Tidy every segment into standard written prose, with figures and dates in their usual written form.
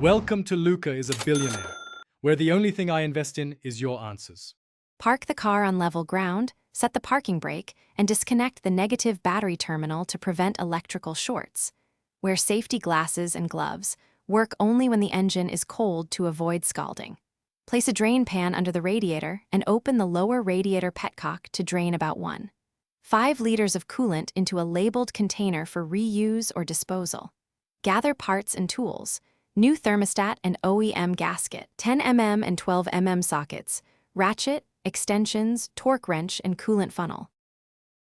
Welcome to Luca is a Billionaire, where the only thing I invest in is your answers. Park the car on level ground, set the parking brake, and disconnect the negative battery terminal to prevent electrical shorts. Wear safety glasses and gloves. Work only when the engine is cold to avoid scalding. Place a drain pan under the radiator and open the lower radiator petcock to drain about 1.5 liters of coolant into a labeled container for reuse or disposal. Gather parts and tools. New thermostat and OEM gasket, 10 mm and 12 mm sockets, ratchet, extensions, torque wrench, and coolant funnel.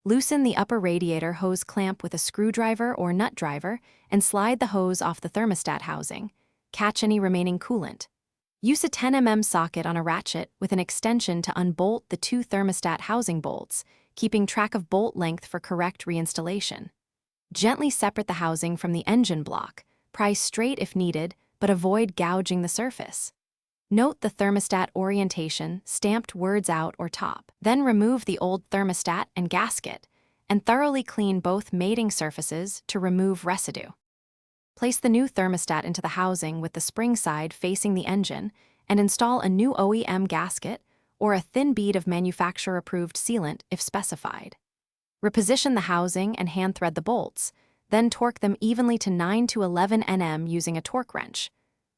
Loosen the upper radiator hose clamp with a screwdriver or nut driver and slide the hose off the thermostat housing. Catch any remaining coolant. Use a 10 mm socket on a ratchet with an extension to unbolt the 2 thermostat housing bolts, keeping track of bolt length for correct reinstallation. Gently separate the housing from the engine block. Pry straight if needed, but avoid gouging the surface. Note the thermostat orientation, stamped words out or top. Then remove the old thermostat and gasket, and thoroughly clean both mating surfaces to remove residue. Place the new thermostat into the housing with the spring side facing the engine, and install a new OEM gasket or a thin bead of manufacturer-approved sealant if specified. Reposition the housing and hand-thread the bolts, then torque them evenly to 9 to 11 Nm using a torque wrench.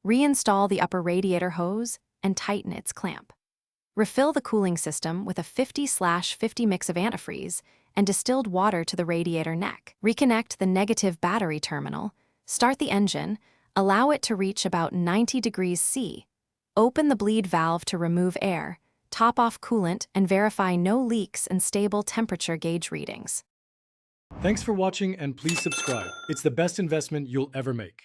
Reinstall the upper radiator hose and tighten its clamp. Refill the cooling system with a 50/50 mix of antifreeze and distilled water to the radiator neck. Reconnect the negative battery terminal, start the engine, allow it to reach about 90 degrees C. Open the bleed valve to remove air, top off coolant, and verify no leaks and stable temperature gauge readings. Thanks for watching and please subscribe. It's the best investment you'll ever make.